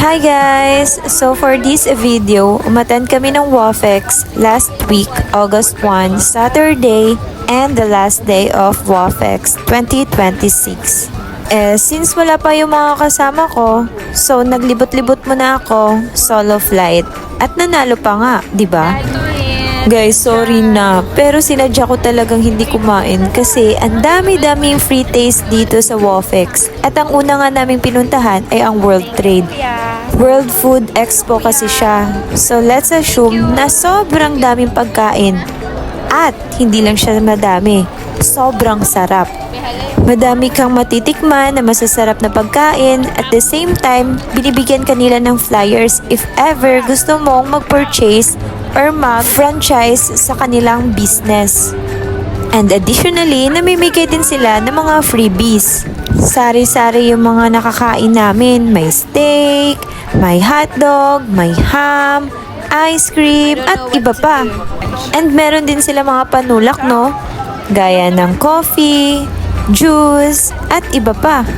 Hi guys! So for this video, umattend kami ng WAFEX last week, August 1, Saturday, and the last day of WAFEX 2026. Since wala pa yung mga kasama ko, so naglibot-libot muna ako, solo flight. At nanalo pa nga, di ba? Guys, sorry na, pero sinadya ko talagang hindi kumain kasi ang dami-daming free taste dito sa WAFEX. At ang una nga naming pinuntahan ay ang World Trade. World Food Expo kasi siya. So let's assume na sobrang daming pagkain. At hindi lang siya madami, sobrang sarap. Madami kang matitikman na masasarap na pagkain. At the same time, binibigyan kanila ng flyers if ever gusto mong mag-purchase or mag-franchise sa kanilang business. And additionally, namimigay din sila ng mga freebies. Sari-sari yung mga nakakain namin. May steak, may hotdog, may ham, ice cream, at iba pa. And meron din sila mga panulak, no? Gaya ng coffee, juice, at iba pa.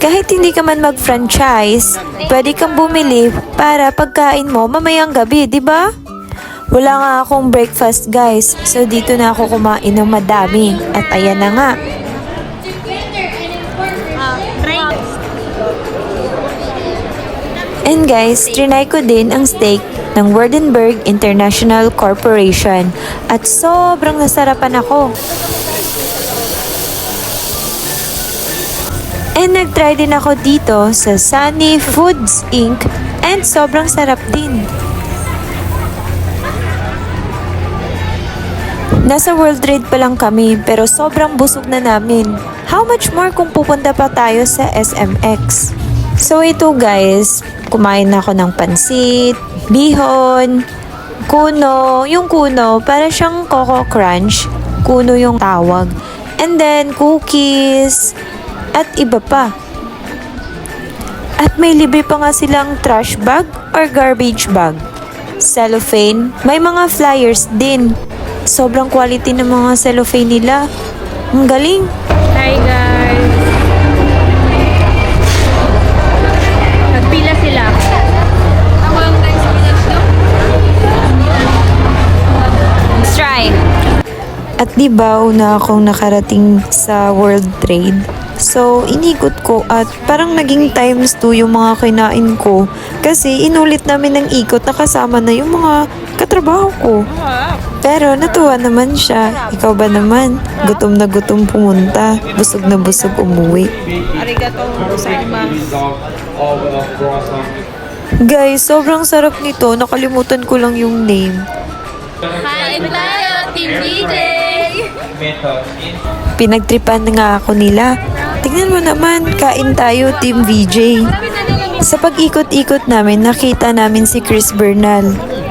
Kahit hindi ka man mag-franchise, pwede kang bumili para pagkain mo mamayang gabi, di ba? Wala nga akong breakfast, guys. So dito na ako kumain ng madami. At ayan na nga. And guys, trinay ko din ang steak ng Werdenberg International Corporation. At sobrang nasarapan ako. And nag-try din ako dito sa Sunny Foods Inc. And sobrang sarap din. Nasa World Trade pa lang kami pero sobrang busog na namin. How much more kung pupunta pa tayo sa SMX? So ito guys, kumain na ako ng pansit, bihon, kuno. Yung kuno, para siyang Coco Crunch. Kuno yung tawag. And then cookies, at iba pa. At may libre pa nga silang trash bag or garbage bag. Cellophane, may mga flyers din. Sobrang quality ng mga cellophane nila. Ang galing. Hi guys. Nagpila sila. Let's try. At diba, una akong nakarating sa World Trade. So, inikot ko at parang naging times 2 yung mga kinain ko. Kasi inulit namin ng ikot na kasama na yung mga katrabaho ko. Pero natuwa naman siya. Ikaw ba naman? Gutom na gutom pumunta. Busog na busog umuwi. Arigato gozaimasu. Guys, sobrang sarap nito. Nakalimutan ko lang yung name. Hi tayo, Team DJ! Pinagtripan nga ako nila. Tingnan mo naman, kain tayo, Team VJ. Sa pag-ikot-ikot namin, nakita namin si Chris Bernal.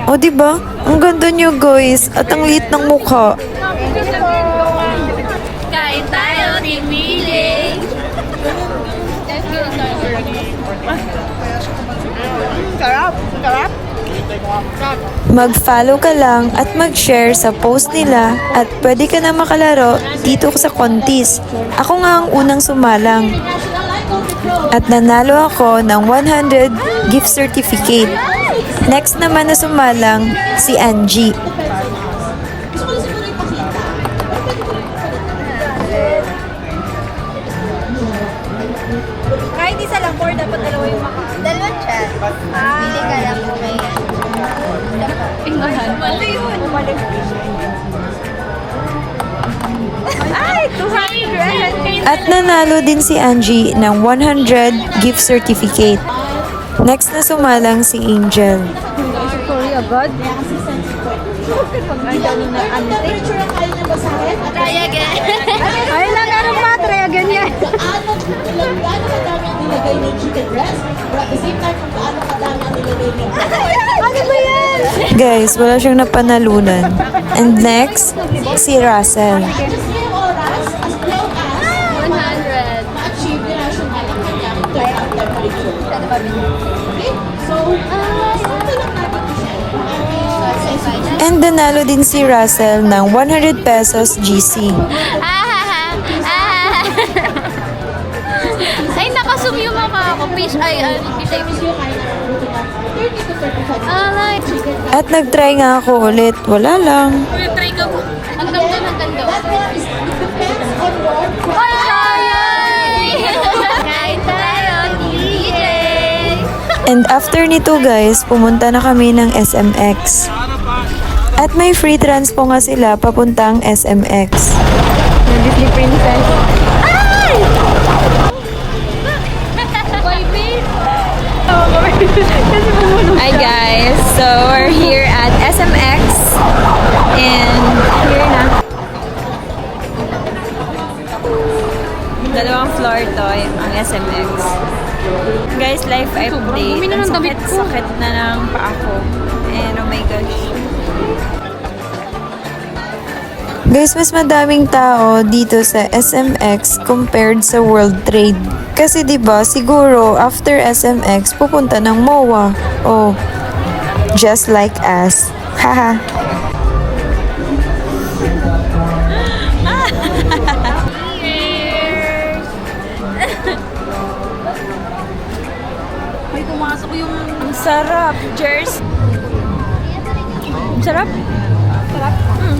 O diba? Ang ganda niyo guys, at ang liit ng mukha. Kain tayo, Team DJ! Sarap! Sarap! Mag-follow ka lang at mag-share sa post nila at pwede ka na makalaro dito sa contest. Ako nga ang unang sumalang. At nanalo ako ng 100 gift certificate. Next naman na sumalang si Angie. Kahit isa lang, or dapat dalawa yung makain. Dalawa siya. Pili ka lang kung may Mali yun. Ay, 200! At nanalo din si Angie ng 100 gift certificate. Next na sumalang si Angel. Sorry agad. Pag ganun na ante. try again. Ay, ano pa? Try again yan. Gaano kadami ang nilagay ng chicken breast, or at the same time, kung gaano kadami ang nilagay ng Ano ba yan? Guys, wala siyang napanalunan. And next, si Russell. just ngayong oras, as long as 100. ma-achieve nila siya nga yung kanyang temperature. Okay? So, sample lang natin siya. And nanalo din si Russell ng 100 pesos GC. Ay, nakasum yung mukha ko. fish ay fish. Alay. At nag-try nga ako ulit. Wala lang. Try ka po. Ang ganda, ang ganda. Kain tayo, DJ. And after nito guys, pumunta na kami ng SMX. At may free trans po nga sila papuntang SMX. Disney Princess. Hi guys, so we're here at SMX and here na. Dalawang floor to ang SMX. Guys, life update. Ang sakit na ng paa ko. And oh my gosh. Guys, mas madaming tao dito sa SMX compared sa World Trade. Kasi 'di ba, siguro after SMX pupunta ng MOA. Oh, just like us. Haha. May pumasok yung... Ang sarap, Jers. Ang sarap.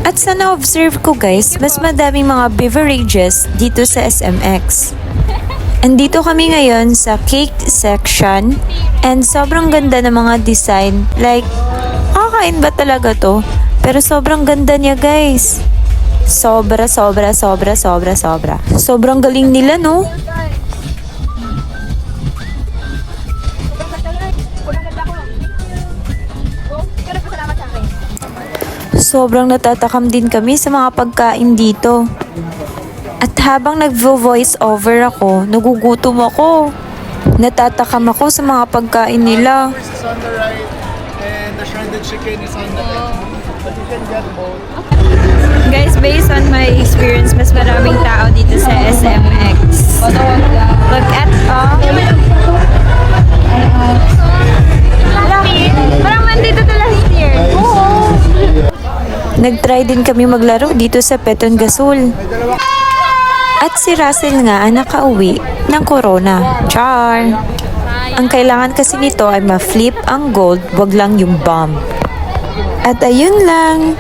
At sa na-observe ko guys, mas madaming mga beverages dito sa SMX. Andito kami ngayon sa cake section and sobrang ganda ng mga design. Like, makakain ba talaga to? Pero sobrang ganda niya guys. Sobra. Sobrang galing nila no? Sobrang natatakam din kami sa mga pagkain dito. At habang nagvo-voice over ako, nagugutom ako. Natatakam ako sa mga pagkain nila. Is on the right and the shredded chicken is on the left. But you can get both. Guys, based on my experience, mas maraming tao dito sa SMX. Look at all. Parang nandito to last year. Nagtry din kami maglaro dito sa Peton Gasol. At si Russell nga ang nakauwi ng corona. Char! Ang kailangan kasi nito ay ma-flip ang gold, wag lang yung bomb. At ayun lang!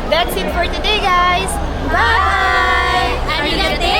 That's it for today, guys. Bye! Arigato!